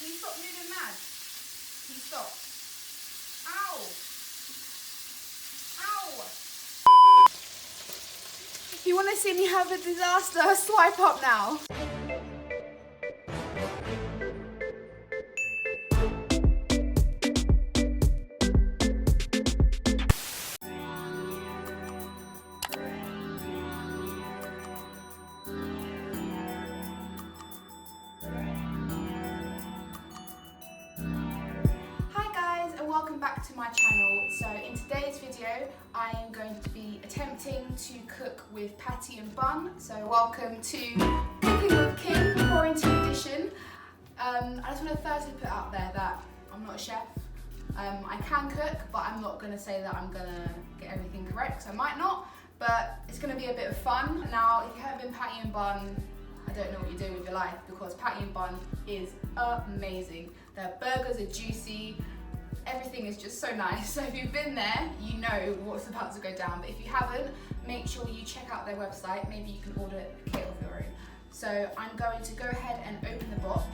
Can you stop moving mad? Can you stop? Ow! Ow! If you want to see me have a disaster, swipe up now. Welcome back to my channel. So in today's video I am going to be attempting to cook with Patty and Bun. So welcome to Cooking with Kim Quarantine Edition. I just want to firstly put out there that I'm not a chef. I can cook, but I'm not going to say that I'm going to get everything correct. I might not, but it's going to be a bit of fun. Now if you haven't been Patty and Bun, I don't know what you're doing with your life, because Patty and Bun is amazing. Their burgers are juicy. Everything is just so nice. So if you've been there, you know what's about to go down. But if you haven't, make sure you check out their website. Maybe you can order a kit of your own. So I'm going to go ahead and open the box.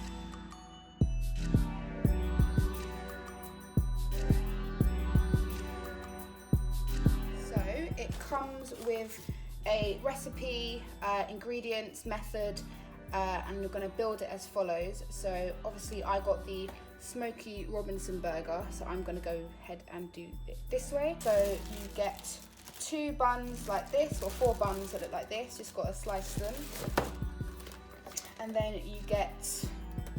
So it comes with a recipe, ingredients, method, and you're going to build it as follows. So obviously I got the Smokey Robinson burger, so I'm going to go ahead and do it this way. So you get 2 buns like this, or 4 buns that look like this, just got to slice them. And then you get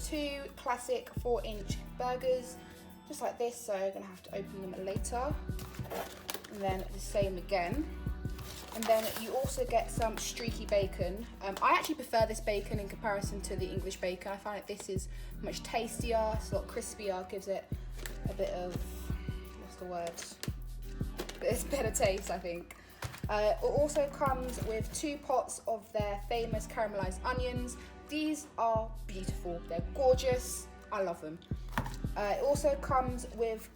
2 classic 4-inch burgers, just like this, so I'm going to have to open them later. And then the same again. And then you also get some streaky bacon. I actually prefer this bacon in comparison to the English bacon. I find that this is much tastier, it's a lot crispier, gives it a bit of, what's the word? It's better taste, I think. It also comes with 2 pots of their famous caramelized onions. These are beautiful, they're gorgeous, I love them. It also comes with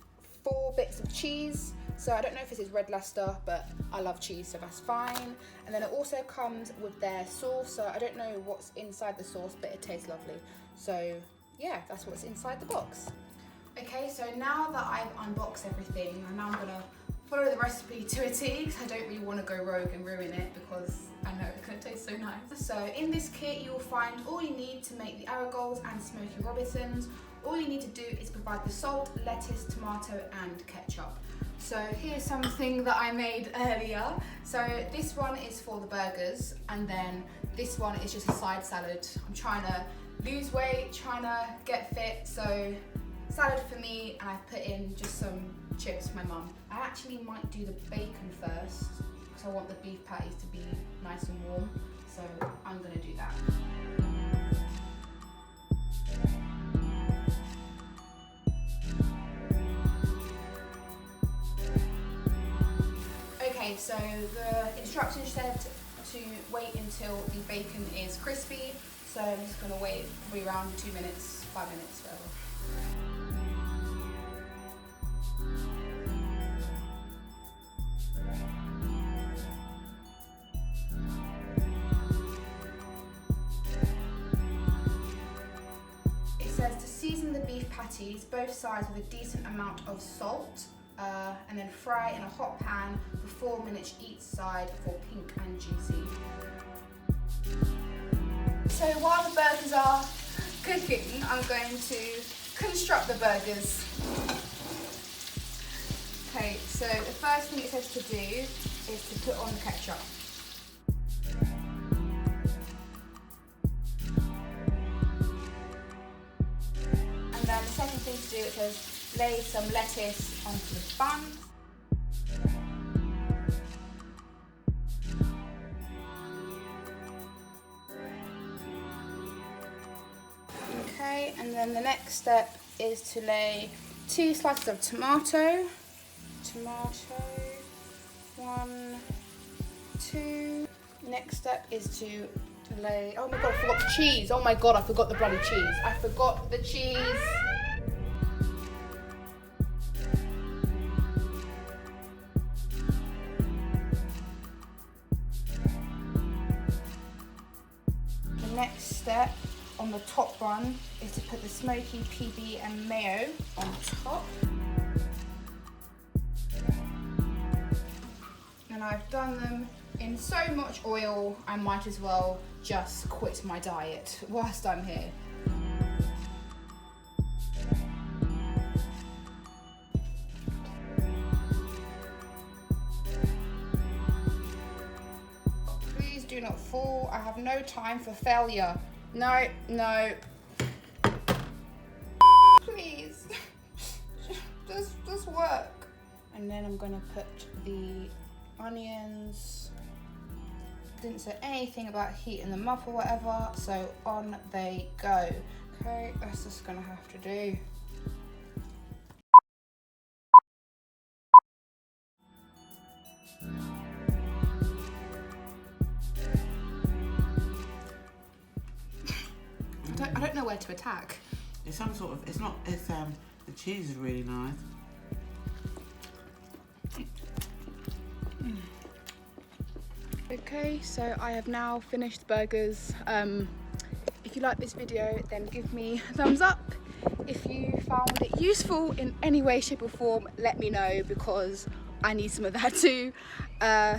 4 bits of cheese. So I don't know if this is red Leicester, but I love cheese, so that's fine. And then it also comes with their sauce. So I don't know what's inside the sauce, but it tastes lovely. So yeah, that's what's inside the box. Okay, so now that I've unboxed everything, and now I'm gonna follow the recipe to a T, because I don't really want to go rogue and ruin it, because I know it's gonna taste so nice. So in this kit, you'll find all you need to make the Aragolds and Smokey Robinsons. All you need to do is provide the salt, lettuce, tomato, and ketchup. So here's something that I made earlier. So this one is for the burgers, and then this one is just a side salad. I'm trying to lose weight, trying to get fit, so salad for me, and I put in just some chips for my mum. I actually might do the bacon first, because I want the beef patties to be nice and warm, so I'm gonna do that. Okay, so the instructions said to wait until the bacon is crispy, so I'm just going to wait probably around 2 minutes, 5 minutes, whatever. It says to season the beef patties, both sides, with a decent amount of salt. And then fry in a hot pan for 4 minutes each side for pink and juicy. So while the burgers are cooking, I'm going to construct the burgers. Okay, so the first thing it says to do is to put on the ketchup. And then the second thing to do, it says lay some lettuce onto the bun. Okay, and then the next step is to lay 2 slices of tomato. 1, 2. Next step is to lay, oh my god, I forgot the cheese. Oh my god, I forgot the bloody cheese. I forgot the cheese. The next step, on the top bun is to put the Smokey PB and mayo on top. And I've done them in so much oil, I might as well just quit my diet whilst I'm here. Please do not fall. I have no time for failure. No, no. Please. Just work. And then I'm gonna put the onions. Didn't say anything about heating them up or whatever, so on they go. Okay, that's just gonna have to do. I don't know where to attack. It's some sort of, the cheese is really nice. Okay, so I have now finished the burgers. If you like this video, then give me a thumbs up. If you found it useful in any way, shape or form, let me know because I need some of that too.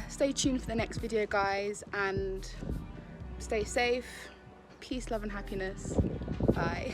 Stay tuned for the next video, guys, and stay safe. Peace, love and happiness. Bye.